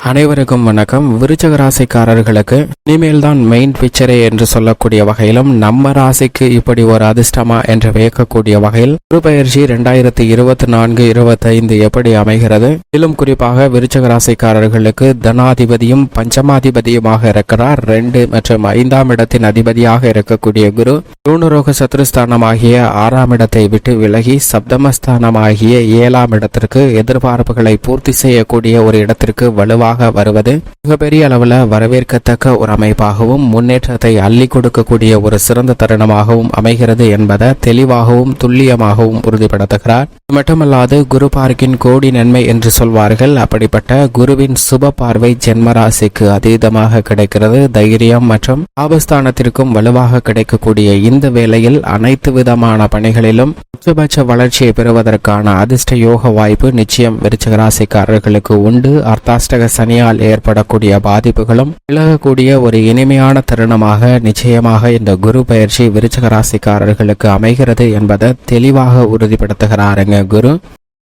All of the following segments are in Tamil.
அனைவருக்கும் வணக்கம். விருச்சக ராசிக்காரர்களுக்கு இனிமேல் தான் மெயின் பிக்சரே என்று சொல்லக்கூடிய வகையிலும் நம்ம ராசிக்கு இப்படி ஒரு அதிர்ஷ்டமா என்று வியக்கக்கூடிய வகையில் குரு பயிற்சி 2024-25 எப்படி அமைகிறது, மேலும் குறிப்பாக விருச்சக ராசிக்காரர்களுக்கு தனாதிபதியும் பஞ்சமாதிபதியுமாக இருக்கிறார். 2 மற்றும் 5ஆம் இடத்தின் அதிபதியாக இருக்கக்கூடிய குரு பூர்ணரோக சத்ருஸ்தானமாகிய 6ஆம் இடத்தை விட்டு விலகி சப்தமஸ்தானமாகிய 7ஆம் இடத்திற்கு எதிர்பார்ப்புகளை பூர்த்தி செய்யக்கூடிய ஒரு இடத்திற்கு வலுவாக வருவது மிகப்பெரிய அளவில் வரவேற்கத்தக்க ஒரு அமைப்பாகவும் முன்னேற்றத்தை அள்ளி கொடுக்கக்கூடிய ஒரு சிறந்த தருணமாகவும் அமைகிறது என்பதை தெளிவாகவும் துல்லியமாகவும் உறுதிப்படுத்துகிறார். மட்டுமல்லாது குரு பார்க்கின் கோடி நன்மை என்று சொல்வார்கள். அப்படிப்பட்ட குருவின் சுப பார்வை ஜென்மராசிக்கு அதீதமாக கிடைக்கிறது. தைரியம் மற்றும் ஆபஸ்தானத்திற்கும் வலுவாக கிடைக்கக்கூடிய இந்த வேளையில் அனைத்து விதமான பணிகளிலும் உச்சபட்ச வளர்ச்சியை பெறுவதற்கான அதிர்ஷ்ட யோக வாய்ப்பு நிச்சயம் விருச்சிக ராசிக்காரர்களுக்கு உண்டு. அர்த்தாஷ்டக சனியால் ஏற்படக்கூடிய பாதிப்புகளும் விலகக்கூடிய ஒரு இனிமையான தருணமாக நிச்சயமாக இந்த குரு பயிற்சி விருச்சிக ராசிக்காரர்களுக்கு அமைகிறது என்பதை தெளிவாக உறுதிப்படுத்துகிறாருங்க குரு.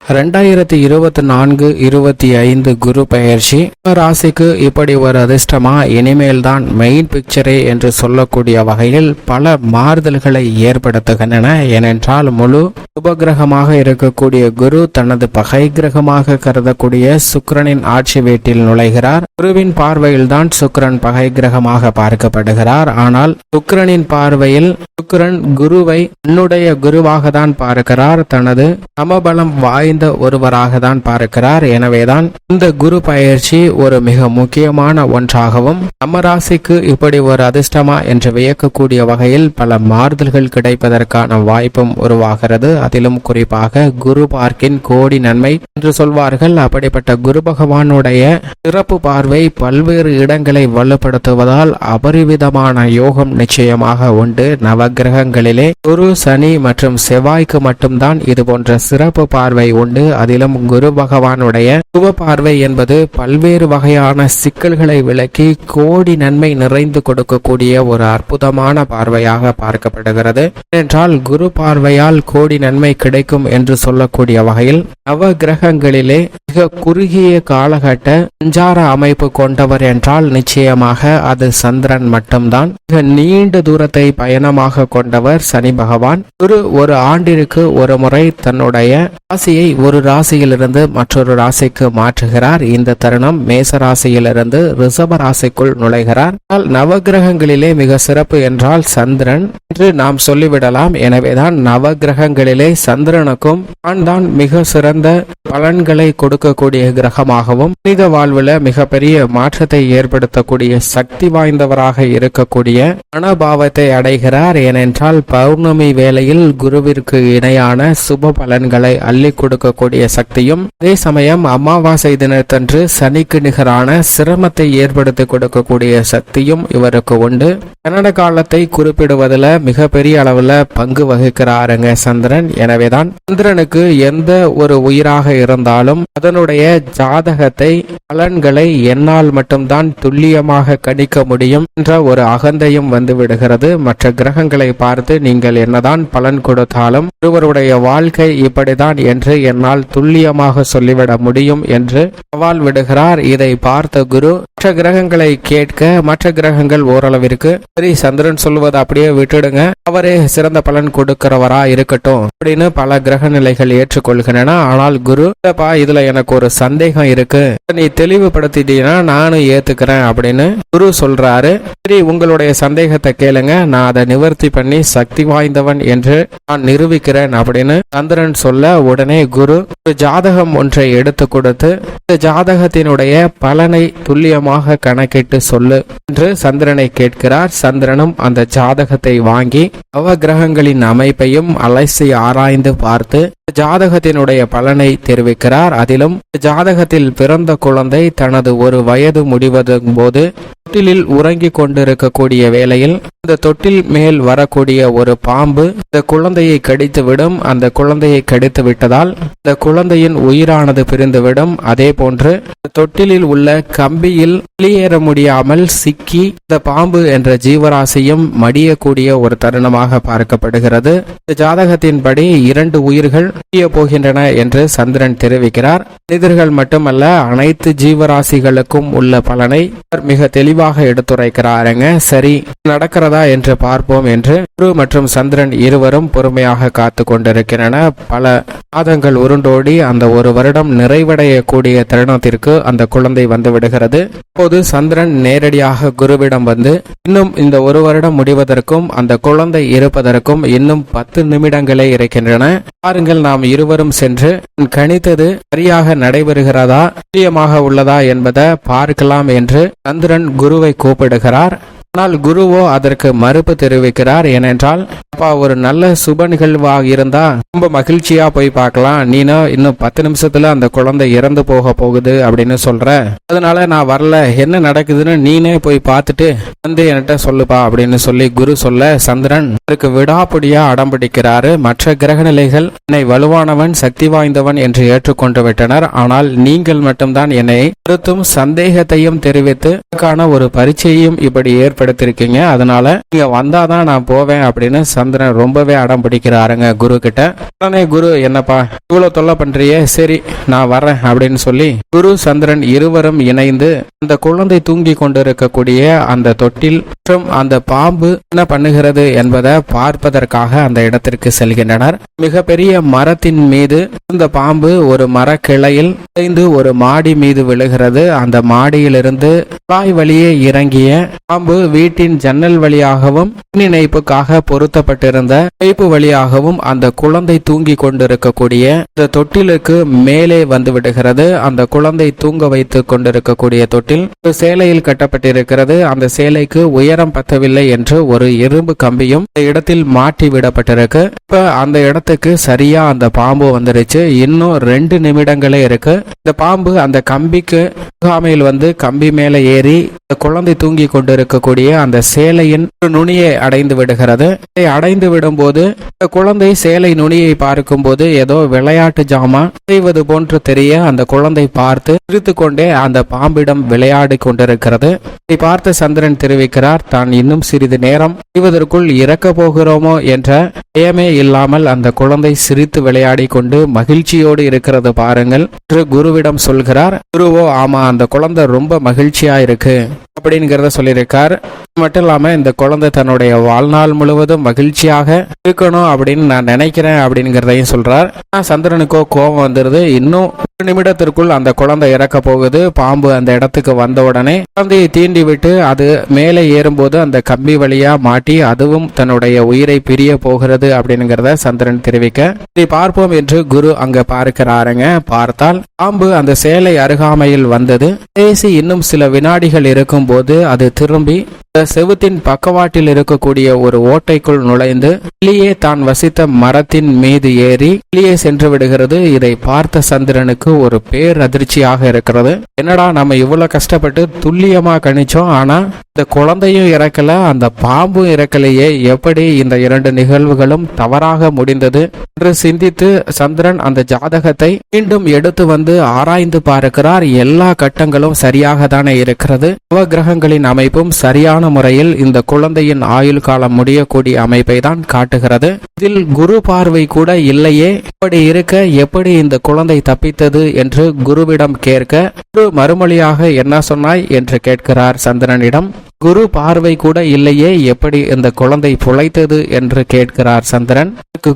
2024-25 குரு பெயர்ச்சி ராசிக்கு இப்படி ஒரு அதிர்ஷ்டமா, இனிமேல் தான் மெயின் பிக்சரே என்று சொல்லக்கூடிய வகையில் பல மாறுதல்களை ஏற்படுத்துகின்றன. ஏனென்றால் முழு சுபகிரகமாக இருக்கக்கூடிய குரு தனது பகை கிரகமாக கருதக்கூடிய சுக்கிரனின் ஆட்சி வீட்டில் நுழைகிறார். குருவின் பார்வையில் தான் சுக்கிரன் பகை கிரகமாக பார்க்கப்படுகிறார். ஆனால் சுக்கிரனின் பார்வையில் சுக்கிரன் குருவை தன்னுடைய குருவாக தான் பார்க்கிறார். தனது சமபலம் வாய்ந்த ஒருவராக தான் பார்க்கிறார். எனவேதான் இந்த குரு பயிற்சி ஒரு மிக முக்கியமான ஒன்றாகவும் நம்ம ராசிக்கு இப்படி ஒரு அதிர்ஷ்டமா என்று வியக்கக்கூடிய வகையில் பல மாறுதல்கள் கிடைப்பதற்கான வாய்ப்பும் உருவாகிறது. அதிலும் குறிப்பாக குரு பார்க்கின் கோடி நன்மை என்று சொல்வார்கள். அப்படிப்பட்ட குரு பகவானுடைய சிறப்பு பார்வை பல்வேறு இடங்களை வலுப்படுத்துவதால் அபரிவிதமான யோகம் நிச்சயமாக உண்டு. நவகிரகங்களிலே குரு, சனி மற்றும் செவ்வாய்க்கு மட்டும்தான் இது போன்ற சிறப்பு பார்வை உண்டு. அதிலும் குரு பகவானுடைய சுப பார்வை என்பது பல்வேறு வகையான சிக்கல்களை விலக்கி கோடி நன்மை நிறைந்து கொடுக்கக்கூடிய ஒரு அற்புதமான பார்வையாக பார்க்கப்படுகிறது. என்றால் குரு பார்வையால் கோடி நன்மை கிடைக்கும் என்று சொல்லக்கூடிய வகையில் நவ கிரகங்களிலே மிக குறுகிய காலகட்ட சஞ்சார அமைப்பு கொண்டவர் என்றால் நிச்சயமாக அது சந்திரன் மட்டும்தான். மிக நீண்ட தூரத்தை பயணமாக கொண்டவர் சனி பகவான். குரு ஒரு ஆண்டிற்கு ஒரு முறை தன்னுடைய ராசியை ஒரு ராசியிலிருந்து மற்றொரு ராசிக்கு மாற்றுகிறார். இந்த தருணம் மேச ராசியிலிருந்து ரிஷப ராசிக்குள் நுழைகிறார். நவகிரகங்களிலே மிக சிறப்பு என்றால் சந்திரன் என்று நாம் சொல்லிவிடலாம். எனவேதான் நவகிரகங்களிலே சந்திரனுக்கும் தான் மிக சிறந்த பலன்களை கொடுக்கக்கூடிய கிரகமாகவும் மனித வாழ்வில் மிகப்பெரிய மாற்றத்தை ஏற்படுத்தக்கூடிய சக்தி வாய்ந்தவராக இருக்கக்கூடிய மனோபாவத்தை அடைகிறார். ஏனென்றால் பௌர்ணமி வேளையில் குருவிற்கு இணையான சுப பலன்களை அள்ளி கொடுக்கக்கூடிய சக்தியும் அதே சமயம் அமாவாசை தினத்தன்று சனிக்கு நிகரான சிரமத்தை ஏற்படுத்தி கொடுக்கக்கூடிய சக்தியும் இவருக்கு உண்டு. கன்னட காலத்தை குறிப்பிடுவதில் மிகப்பெரிய அளவில் பங்கு வகிக்கிறாருங்க சந்திரன். எனவேதான் சந்திரனுக்கு எந்த ஒரு உயிராக இருந்தாலும் அதனுடைய ஜாதகத்தை பலன்களை என்னால் மட்டும்தான் துல்லியமாக கணிக்க முடியும் என்ற ஒரு அகந்தையும் வந்து விடுகிறது. மற்ற கிரகங்களை பார்த்து நீங்கள் என்னதான் பலன் கொடுத்தாலும் ஒருவருடைய வாழ்க்கை இப்படிதான் என்று என்னால் துல்லியமாக சொல்லிவிட முடியும் என்று சவால் விடுகிறார். இதை பார்த்த குரு மற்ற கிரகங்களை கேட்க மற்ற கிரகங்கள் ஓரளவிற்கு சரி சந்திரன் சொல்வது அப்படியே விட்டுடுங்க, அவரே சிறந்த பலன் கொடுக்கிறவரா இருக்கட்டும் அப்படின்னு பல கிரக நிலைகள் ஏற்றுக்கொள்கின்றன. ஆனால் குரு இதுல எனக்கு ஒரு சந்தேகம் இருக்கு, நீ தெளிவுபடுத்திட்டீங்கன்னா நானும் ஏத்துக்கிறேன் அப்படின்னு குரு சொல்றாரு. சரி உங்களுடைய சந்தேகத்தை கேளுங்க, நான் அதை நிவர்த்தி பண்ணி சக்தி வாய்ந்தவன் என்று நான் நிரூபிக்கிறேன் அப்படின்னு சந்திரன் சொல்ல உடனே குரு ஒரு ஜாதகம் ஒன்றை எடுத்து கொடுத்து இந்த ஜாதகத்தினுடைய பலனை துல்லியமாக கணக்கிட்டு சொல்லு என்று சந்திரனை கேட்கிறார். சந்திரனும் அந்த ஜாதகத்தை வாங்கி நவகிரகங்களின் அமைப்பையும் அலசி ஆராய்ந்து பார்த்து ஜாதகத்தினுடைய பலனை தெரிவிக்கிறார். அதிலும் ஜாதகத்தில் பிறந்த குழந்தை தனது ஒரு வயது முடிவதும் போது தொட்டிலில் உறங்கிக் கொண்டிருக்கக்கூடிய வேளையில் இந்த தொட்டில் மேல் வரக்கூடிய ஒரு பாம்பு இந்த குழந்தையை கடித்துவிடும். அந்த குழந்தையை கடித்து விட்டதால் இந்த குழந்தையின் உயிரானது பிரிந்துவிடும். அதே போன்று தொட்டிலில் உள்ள கம்பியில் வெளியேற முடியாமல் சிக்கி இந்த பாம்பு என்ற ஜீவராசியும் மடியக்கூடிய ஒரு தருணமாக பார்க்கப்படுகிறது. இந்த ஜாதகத்தின்படி 2 உயிர்கள் பிரிய போகின்றன என்று சந்திரன் தெரிவிக்கிறார். மனிதர்கள் மட்டுமல்ல, அனைத்து ஜீவராசிகளுக்கும் உள்ள பலனை மிக தெளிவாக எடுத்துரைக்கிறாருங்க. சரி, நடக்கிறதா என்று பார்ப்போம் என்று குரு மற்றும் சந்திரன் இருவரும் பொறுமையாக காத்து கொண்டிருக்கின்றன. பல மாதங்கள் உருண்டோடி அந்த ஒரு வருடம் நிறைவடையக்கூடிய தருணத்திற்கு அந்த குழந்தை வந்து விடுகிறது. அப்போது சந்திரன் நேரடியாக குருவிடம் வந்து, இன்னும் இந்த ஒரு வருடம் முடிவதற்கும் அந்த குழந்தை இருப்பதற்கும் இன்னும் 10 நிமிடங்களே இருக்கின்றன. பாருங்கள், நாம் இருவரும் சென்று கணித்தது சரியாக நடைபெறுகிறதா, துல்லியமாக உள்ளதா என்பதை பார்க்கலாம் என்று சந்திரன் குருவை கூப்பிடுகிறார். ஆனால் குருவோ அதற்கு மறுப்பு தெரிவிக்கிறார். ஏனென்றால், அப்பா, ஒரு நல்ல சுப நிகழ்வாக இருந்தா ரொம்ப மகிழ்ச்சியா போய் பார்க்கலாம், நீனோ இன்னும் 10 நிமிஷத்துல அந்த குழந்தை இறந்து போக போகுது அப்படின்னு சொல்ற, அதனால நான் வரல, என்ன நடக்குதுன்னு நீனே போய் பார்த்துட்டு வந்து என்கிட்ட சொல்லுப்பா அப்படின்னு சொல்லி குரு சொல்ல, சந்திரன் அதற்கு விடாப்பிடியா அடம்பிடிக்கிறாரு. மற்ற கிரகநிலைகள் என்னை வலுவானவன், சக்தி வாய்ந்தவன் என்று ஏற்றுக்கொண்டு விட்டனர். ஆனால் நீங்கள் மட்டும்தான் என்னை கருத்தும் சந்தேகத்தையும் தெரிவித்து ஒரு பரீட்சையும் இப்படி ஏற்படுத்திருக்கீங்க, அதனால நீங்க வந்தாதான் நான் போவேன் அப்படின்னு சந்திரன் ரொம்பவே அடம் பிடிக்கிறாருங்க குரு கிட்ட. உடனே குரு, என்னப்பா இவ்வளவு தொல்லை பண்றியே, சரி நான் வரேன் அப்படின்னு சொல்லி குரு சந்திரன் இருவரும் இணைந்து அந்த குழந்தை தூங்கி கொண்டிருக்கக்கூடிய அந்த தொட்டில் மற்றும் அந்த பாம்பு என்ன பண்ணுகிறது என்பதை பார்ப்பதற்காக அந்த இடத்திற்கு செல்கின்றனர். மிகப்பெரிய மரத்தின் மீது இந்த பாம்பு ஒரு மரக்கிளையில் ஒரு மாடி மீது விழுகிறது. அந்த மாடியிலிருந்து குழாய் வழியே இறங்கிய பாம்பு வீட்டின் ஜன்னல் வழியாகவும் மின் இணைப்புக்காக பொருத்தப்பட்டிருந்த பைப்பு வழியாகவும் அந்த குழந்தை தூங்கி கொண்டிருக்கக்கூடிய இந்த தொட்டிலுக்கு மேலே வந்து விடுகிறது. அந்த குழந்தை தூங்க வைத்து கொண்டிருக்கக்கூடிய தொட்டில் ஒரு சேலையில் கட்டப்பட்டிருக்கிறது. அந்த சேலைக்கு உயரம் பத்தவில்லை என்று ஒரு இரும்பு கம்பியும் இடத்தில் மாட்டி விடப்பட்டிருக்கு. இப்ப அந்த இடத்துக்கு சரியா அந்த பாம்பு வந்துருச்சு. இன்னும் 2 நிமிடங்களே இருக்கு. இந்த பாம்பு அந்த கம்பிக்கு அருகாமையில் வந்து கம்பி மேல ஏறி குழந்தை தூங்கி கொண்டிருக்கக்கூடிய அந்த சேலையின் நுனியை அடைந்து விடுகிறது. அடைந்து விடும் போது குழந்தை சேலை நுனியை பார்க்கும் போது ஏதோ விளையாட்டு ஜாமான் செய்வது போன்று தெரிய அந்த குழந்தை பார்த்து சிரித்து கொண்டே அந்த பாம்பிடம் விளையாடி கொண்டிருக்கிறது. இதை பார்த்த சந்திரன் தெரிவிக்கிறார், தான் இன்னும் சிறிது நேரம் செய்வதற்குள் இறக்க போகிறோமோ என்ற பயமே இல்லாமல் அந்த குழந்தை சிரித்து விளையாடி கொண்டு மகிழ்ச்சியோடு இருக்கிறது பாருங்கள் என்று குருவிடம் சொல்கிறார். குருவோ, ஆமா, அந்த குழந்தை ரொம்ப மகிழ்ச்சியா இருக்கு அப்படிங்கிறத சொல்லியிருக்கார். மட்டும் இல்லாம இந்த குழந்தை தன்னுடைய வாழ்நாள் முழுவதும் மகிழ்ச்சியாக இருக்கணும் அப்படின்னு நான் நினைக்கிறேன் அப்படிங்கிறதையும் சொல்றார். சந்திரனுக்கோ கோபம் வந்துருது. இன்னும் 1 நிமிடத்திற்குள் அந்த குழந்தை இறக்க போகுது. பாம்பு அந்த இடத்துக்கு வந்த உடனே குழந்தையை தீண்டி விட்டு அது மேலே ஏறும்போது அந்த கம்பி வழியா மாட்டி அதுவும் தன்னுடைய உயிரை பிரிய போகிறது அப்படிங்கிறத சந்திரன் தெரிவிக்க, இதை பார்ப்போம் என்று குரு அங்க பார்க்கிறாருங்க. பார்த்தால் பாம்பு அந்த சேலை அருகாமையில் வந்தது. பேசி இன்னும் சில வினாடிகள் இருக்கும் போது அது திரும்பி செவுத்தின் பக்கவாட்டில் இருக்கக்கூடிய ஒரு ஓட்டைக்குள் நுழைந்து வெளியே தான் வசித்த மரத்தின் மீது ஏறி வெளியே சென்று விடுகிறது. இதை பார்த்த சந்திரனுக்கு ஒரு பேரதிர்ச்சியாக இருக்கிறது. என்னடா, நம்ம இவ்வளவு கஷ்டப்பட்டு துல்லியமா கணிச்சோம், ஆனா இந்த குழந்தையும் இறக்கல, அந்த பாம்பும் இறக்கலையே, எப்படி இந்த 2 நிகழ்வுகளும் தவறாக முடிந்தது என்று சிந்தித்து சந்திரன் அந்த ஜாதகத்தை மீண்டும் எடுத்து வந்து ஆராய்ந்து பார்க்கிறார். எல்லா கட்டங்களும் சரியாக தானே இருக்கிறது. நவகிரகங்களின் அமைப்பும் சரியான முறையில் இந்த குழந்தையின் ஆயுள் காலம் முடியக்கூடிய அமைப்பை தான் காட்டுகிறது. இதில் குரு பார்வை கூட இல்லையே, இப்படி இருக்க எப்படி இந்த குழந்தை தப்பித்தது என்று குருவிடம் கேட்க, குரு மறுமொழியாக என்ன சொன்னாய் என்று கேட்கிறார் சந்திரனிடம். குரு பார்வை கூட இல்லையே, எப்படி இந்த குழந்தை புழைத்தது என்று கேட்கிறார் சந்திரன்.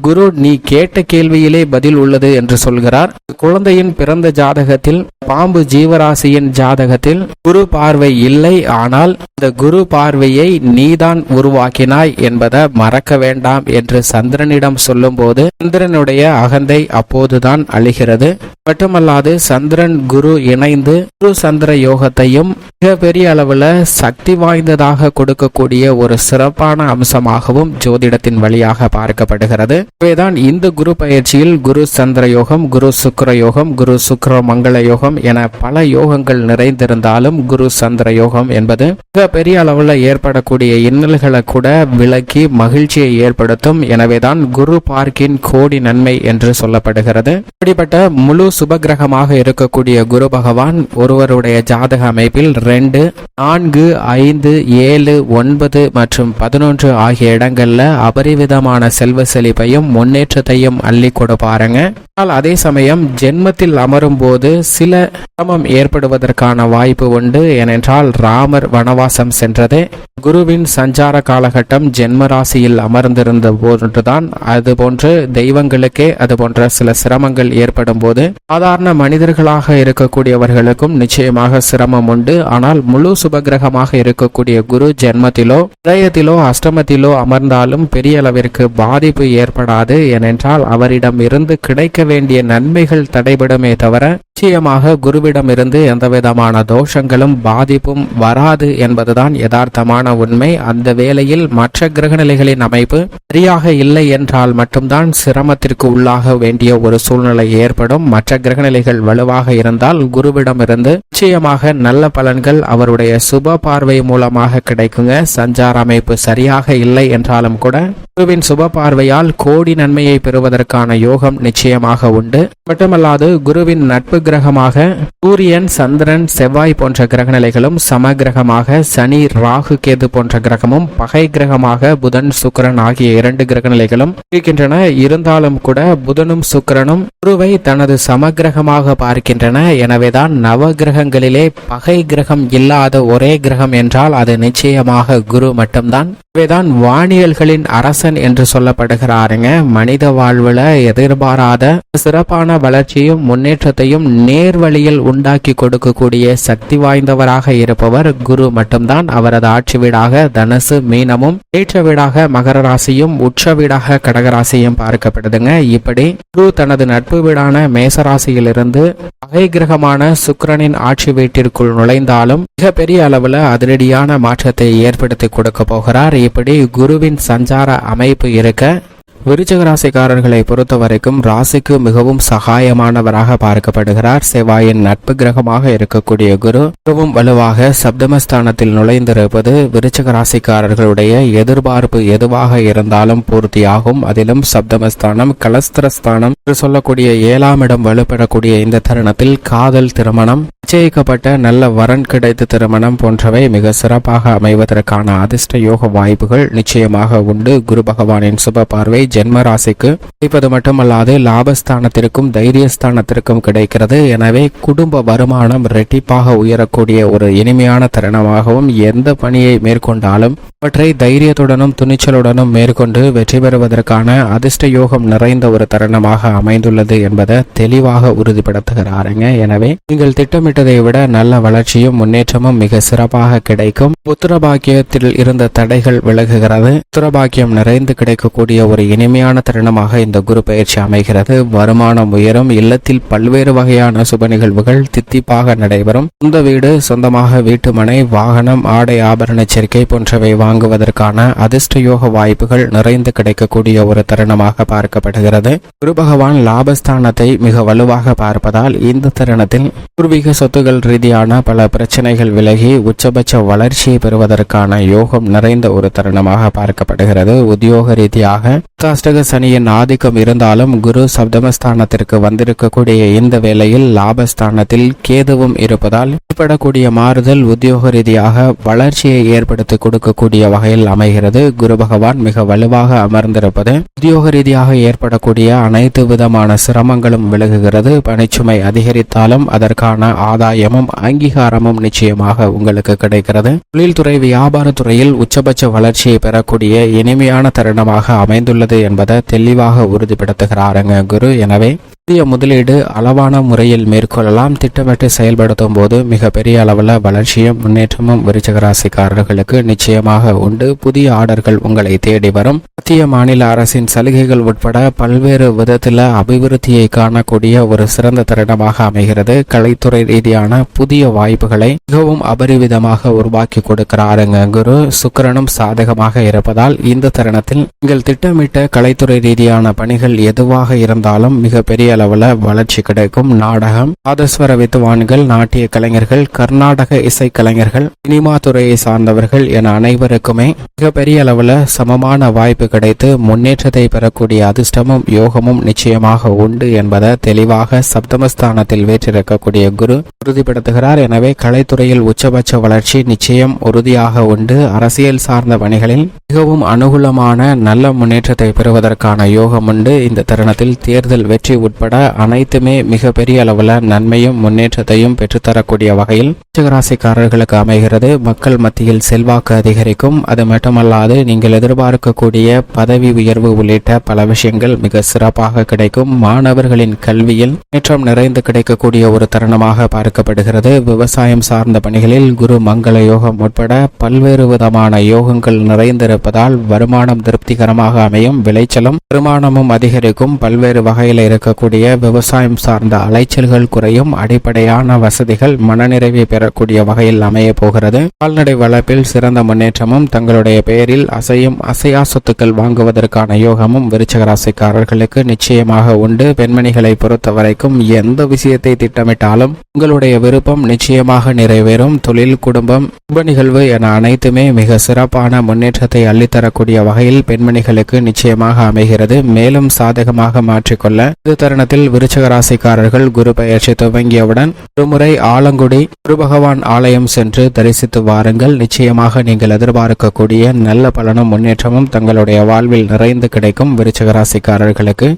குரு, நீ கேட்ட கேள்வியிலே பதில் உள்ளது என்று சொல்கிறார். குழந்தையின் பிறந்த ஜாதகத்தில், பாம்பு ஜீவராசியின் ஜாதகத்தில் குரு பார்வை இல்லை. ஆனால் இந்த குரு பார்வையை நீதான் உருவாக்கினாய் என்பதை மறக்க வேண்டாம் என்று சந்திரனிடம் சொல்லும் போது சந்திரனுடைய அகந்தை அப்போதுதான் அழிகிறது. மட்டுமல்லாது சந்திரன் குரு இணைந்து குரு சந்திர யோகத்தையும் மிக பெரிய அளவுல சக்தி வாய்ந்ததாக கொடுக்கக்கூடிய ஒரு சிறப்பான அம்சமாகவும் ஜோதிடத்தின் வழியாக பார்க்கப்படுகிறது. இவைதான் இந்த குரு பயிற்சியில் குரு சந்திர யோகம், குரு சுக்கிர யோகம், குரு சுக்கிர மங்கள யோகம் என பல யோகங்கள் நிறைந்திருந்தாலும் குரு சந்திர யோகம் என்பது மிக பெரிய அளவில் ஏற்படக்கூடிய இன்னல்களை கூட விலக்கி மகிழ்ச்சியை ஏற்படுத்தும். எனவேதான் குரு பார்க்கின் கோடி நன்மை என்று சொல்லப்படுகிறது. இப்படிப்பட்ட முழு சுபகிரகமாக இருக்கக்கூடிய குரு பகவான் ஒருவருடைய ஜாதக அமைப்பில் 2, 4, 5, 7, 9 மற்றும் 11 ஆகிய இடங்கள்ல அபரிவிதமான செல்வ செழிப்பையும் முன்னேற்றத்தையும் அள்ளி கொடுப்பாருங்க. ஆனால் அதே சமயம் ஜென்மத்தில் அமரும் போது சில சிரமம் ஏற்படுவதற்கான வாய்ப்பு உண்டு. ஏனென்றால் ராமர் வனவாசம் சென்றதே குருவின் சஞ்சார காலகட்டம் ஜென்ம ராசியில் அமர்ந்திருந்த போதுதான். அதுபோன்று தெய்வங்களுக்கே அது போன்ற சில சிரமங்கள் ஏற்படும் போது சாதாரண மனிதர்களாக இருக்கக்கூடியவர்களுக்கும் நிச்சயமாக சிரமம் உண்டு. ஆனால் முழு சுபகிரகமாக இருக்கக்கூடிய குரு ஜென்மத்திலோ இதயத்திலோ அஷ்டமத்திலோ அமர்ந்தாலும் பெரிய அளவிற்கு பாதிப்பு ஏற்படாது. ஏனென்றால் அவரிடம் இருந்து கிடைக்க வேண்டிய நன்மைகள் தடைபடுமே தவிர நிச்சயமாக குருவிடம் இருந்து எந்தவிதமான தோஷங்களும் பாதிப்பும் வராது என்பதுதான் யதார்த்தமான உண்மை. அந்த வேளையில் மற்ற கிரகநிலைகளின் அமைப்பு சரியாக இல்லை என்றால் மட்டும்தான் சிரமத்திற்கு உள்ளாக வேண்டிய ஒரு சூழ்நிலை ஏற்படும். மற்ற கிரகநிலைகள் வலுவாக இருந்தால் குருவிடம் இருந்து நிச்சயமாக நல்ல பலன்கள் அவருடைய சுப பார்வை மூலமாக கிடைக்குங்க. சஞ்சார அமைப்பு சரியாக இல்லை என்றாலும் கூட குருவின் சுப பார்வையால் கோடி நன்மையை பெறுவதற்கான யோகம் நிச்சயமாக உண்டு. மட்டுமல்லாது குருவின் நட்பு கிரகமாக சூரியன், சந்திரன், செவ்வாய் போன்ற கிரகநிலைகளும், சம கிரகமாக சனி, ராகு, கேது போன்ற கிரகமும், பகை கிரகமாக புதன், சுக்கிரன் ஆகிய 2 கிரகநிலைகளும் இருக்கின்றன. இருந்தாலும் கூட புதனும் சுக்கிரனும் குருவை தனது சமகிரகமாக பார்க்கின்றன. எனவேதான் நவ கிரகங்களிலே பகை கிரகம் இல்லாத ஒரே கிரகம் என்றால் அது நிச்சயமாக குரு மட்டும்தான். எனவேதான் வானியல்களின் அரசன் என்று சொல்லப்படுகிறாருங்க. மனித வாழ்வுல எதிர்பாராத சிறப்பான வளர்ச்சியும் முன்னேற்றத்தையும் நேர்வழியில் உண்டாக்கி கொடுக்கக்கூடிய சக்தி வாய்ந்தவராக இருப்பவர் குரு மட்டும்தான். அவரது ஆட்சி வீடாக தனுசு, மீனமும், ஏற்ற வீடாக மகர ராசியும், உச்ச வீடாக கடகராசியும் பார்க்கப்படுதுங்க. இப்படி குரு தனது நட்பு வீடான மேசராசியிலிருந்து பகை கிரகமான சுக்கிரனின் ஆட்சி வீட்டிற்குள் நுழைந்தாலும் மிக பெரிய அளவுல அதிரடியான மாற்றத்தை ஏற்படுத்தி கொடுக்க போகிறார். இப்படி குருவின் சஞ்சார அமைப்பு இருக்க விருச்சிக ராசிக்காரர்களை பொறுத்த வரைக்கும் ராசிக்கு மிகவும் சகாயமானவராக பார்க்கப்படுகிறார். செவ்வாயின் நட்பு கிரகமாக இருக்கக்கூடிய குரு மிகவும் வலுவாக சப்தமஸ்தானத்தில் நுழைந்திருப்பது விருச்சிக ராசிக்காரர்களுடைய எதிர்பார்ப்பு எதுவாக இருந்தாலும் பூர்த்தியாகும். அதிலும் சப்தமஸ்தானம் கலஸ்திரஸ்தானம் என்று சொல்லக்கூடிய 7ஆம் இடம் வலுப்பெறக்கூடிய இந்த தருணத்தில் காதல், திருமணம், நிச்சயிக்கப்பட்ட நல்ல வரன் கிடைத்து திருமணம் போன்றவை மிக சிறப்பாக அமைவதற்கான அதிர்ஷ்ட யோக வாய்ப்புகள் நிச்சயமாக உண்டு. குரு பகவானின் சுப பார்வை ஜென்ம ராசிக்கு கிடைப்பது மட்டுமல்லாது லாபஸ்தானத்திற்கும் தைரியஸ்தானத்திற்கும் கிடைக்கிறது. எனவே குடும்ப வருமானம் இரட்டிப்பாக உயரக்கூடிய ஒரு இனிமையான தருணமாகவும், எந்த பணியை மேற்கொண்டாலும் அவற்றை தைரியத்துடனும் துணிச்சலுடனும் மேற்கொண்டு வெற்றி பெறுவதற்கான அதிர்ஷ்ட யோகம் நிறைந்த ஒரு தருணமாக அமைந்துள்ளது என்பதை தெளிவாக உறுதிப்படுத்துகிறாருங்க. எனவே நீங்கள் திட்டமிட்டதை விட நல்ல வளர்ச்சியும் முன்னேற்றமும் மிக சிறப்பாக கிடைக்கும். புத்திரபாக்கியத்தில் இருந்த தடைகள் விலகுகிறது. புத்திரபாக்கியம் நிறைந்து கிடைக்கக்கூடிய ஒரு இனிமையான தருணமாக இந்த குரு பயிற்சி அமைகிறது. வருமானம் உயரும். இல்லத்தில் பல்வேறு வகையான சுப நிகழ்வுகள் தித்திப்பாக நடைபெறும். சொந்த வீடு, சொந்தமாக வீட்டு மனை, வாகனம், ஆடை ஆபரண சேர்க்கை போன்றவை வாங்குவதற்கான அதிர்ஷ்ட யோக வாய்ப்புகள் நிறைந்து கிடைக்கக்கூடிய ஒரு தருணமாக பார்க்கப்படுகிறது. குரு பகவான் லாபஸ்தானத்தை மிக வலுவாக பார்ப்பதால் இந்த தருணத்தில் பூர்வீக சொத்துகள் ரீதியான பல பிரச்சனைகள் விலகி உச்சபட்ச வளர்ச்சியை பெறுவதற்கான யோகம் நிறைந்த ஒரு தருணமாக பார்க்கப்படுகிறது. உத்தியோக ரீதியாக அஷ்டக சனியின் ஆதிக்கம் இருந்தாலும் குரு சப்தமஸ்தானத்திற்கு வந்திருக்கக்கூடிய இந்த வேளையில் லாபஸ்தானத்தில் கேதுவும் இருப்பதால் ஏற்படக்கூடிய மாறுதல் உத்தியோக ரீதியாக வளர்ச்சியை ஏற்படுத்தி கொடுக்கக்கூடிய வகையில் அமைகிறது. குரு பகவான் மிக வலுவாக அமர்ந்திருப்பது உத்தியோக ரீதியாக ஏற்படக்கூடிய அனைத்து விதமான சிரமங்களும் விலகுகிறது. பணிச்சுமை அதிகரித்தாலும் அதற்கான ஆதாயமும் அங்கீகாரமும் நிச்சயமாக உங்களுக்கு கிடைக்கிறது. தொழில்துறை, வியாபாரத்துறையில் உச்சபட்ச வளர்ச்சியை பெறக்கூடிய இனிமையான தருணமாக அமைந்துள்ளது என்பதை தெளிவாக உறுதிப்படுத்துகிறாருங்க குரு. எனவே புதிய முதலீடு அளவான முறையில் மேற்கொள்ளலாம். திட்டமிட்டு செயல்படுத்தும் போது மிக பெரிய அளவில் வளர்ச்சியும் முன்னேற்றமும் விருச்சிக ராசிக்காரர்களுக்கு நிச்சயமாக உண்டு. புதிய ஆர்டர்கள் உங்களை தேடி வரும். மத்திய மாநில அரசின் சலுகைகள் உட்பட பல்வேறு விதத்தில் அபிவிருத்தியை காணக்கூடிய ஒரு சிறந்த தருணமாக அமைகிறது. கலைத்துறை ரீதியான புதிய வாய்ப்புகளை மிகவும் அபரிவிதமாக உருவாக்கி கொடுக்கிறாருங்க குரு. சுக்கிரனும் சாதகமாக இருப்பதால் இந்த தருணத்தில் நீங்கள் திட்டமிட்ட கலைத்துறை ரீதியான பணிகள் எதுவாக இருந்தாலும் மிக பெரிய அளவுல வளர்ச்சி கிடைக்கும். நாடகம், நாதஸ்வர வித்துவான்கள், நாட்டிய கலைஞர்கள், கர்நாடக இசை கலைஞர்கள், சினிமா துறையை சார்ந்தவர்கள் என அனைவருக்குமே மிகப்பெரிய அளவுல சமமான வாய்ப்பு கிடைத்து முன்னேற்றத்தை பெறக்கூடிய அதிர்ஷ்டமும் யோகமும் நிச்சயமாக உண்டு என்பதை தெளிவாக சப்தமஸ்தானத்தில் வீற்றிருக்கக்கூடிய குரு உறுதிப்படுத்துகிறார். எனவே கலைத்துறையில் உச்சபட்ச வளர்ச்சி நிச்சயம் உறுதியாக உண்டு. அரசியல் சார்ந்த பணிகளில் மிகவும் அனுகூலமான நல்ல முன்னேற்றத்தை பெறுவதற்கான யோகம் உண்டு. இந்த தருணத்தில் தேர்தல் வெற்றி உட்பட அனைத்துமே மிகப்பெரிய அளவுல நன்மையும் முன்னேற்றத்தையும் பெற்றுத்தரக்கூடிய வகையில் ராசிக்காரர்களுக்கு அமைகிறது. மக்கள் மத்தியில் செல்வாக்கு அதிகரிக்கும். அது மட்டுமல்லாது நீங்கள் எதிர்பார்க்கக்கூடிய பதவி உயர்வு உள்ளிட்ட பல விஷயங்கள் மிக சிறப்பாக கிடைக்கும். மாணவர்களின் கல்வியில் முன்னேற்றம் நிறைந்து கிடைக்கக்கூடிய ஒரு தருணமாக பார்க்கப்படுகிறது. விவசாயம் சார்ந்த பணிகளில் குரு மங்கள யோகம் உட்பட பல்வேறு விதமான யோகங்கள் நிறைந்திருப்பதால் வருமானம் திருப்திகரமாக அமையும். விளைச்சலும் வருமானமும் அதிகரிக்கும். பல்வேறு வகையில் இருக்கக்கூடிய விவசாயம் சார்ந்த அலைச்சல்கள் குறையும். அடிப்படையான வசதிகள் மனநிறைவை பெறக்கூடிய வகையில் அமைய போகிறது. கால்நடை வளர்ப்பில் சிறந்த முன்னேற்றமும் தங்களுடைய பெயரில் அசையா சொத்துக்கள் வாங்குவதற்கான யோகமும் விருச்சிக ராசிக்காரர்களுக்கு நிச்சயமாக உண்டு. பெண்மணிகளை பொறுத்த வரைக்கும் எந்த விஷயத்தை திட்டமிட்டாலும் உங்களுடைய விருப்பம் நிச்சயமாக நிறைவேறும். தொழில், குடும்பம், சுப நிகழ்வு என அனைத்துமே மிக சிறப்பான முன்னேற்றத்தை அள்ளித்தரக்கூடிய வகையில் பெண்மணிகளுக்கு நிச்சயமாக அமைகிறது. மேலும் சாதகமாக மாற்றிக்கொள்ள இந்த தருணத்தில் விருச்சிக ராசிக்காரர்கள் குரு பயிற்சி துவங்கியவுடன் ஒருமுறை ஆலங்குடி குரு பகவான் ஆலயம் சென்று தரிசித்து வாருங்கள். நிச்சயமாக நீங்கள் எதிர்பார்க்கக்கூடிய நல்ல பலனும் முன்னேற்றமும் தங்களுடைய வாழ்வில் நிறைந்து கிடைக்கும். விருச்சிக ராசிக்காரர்களுக்கு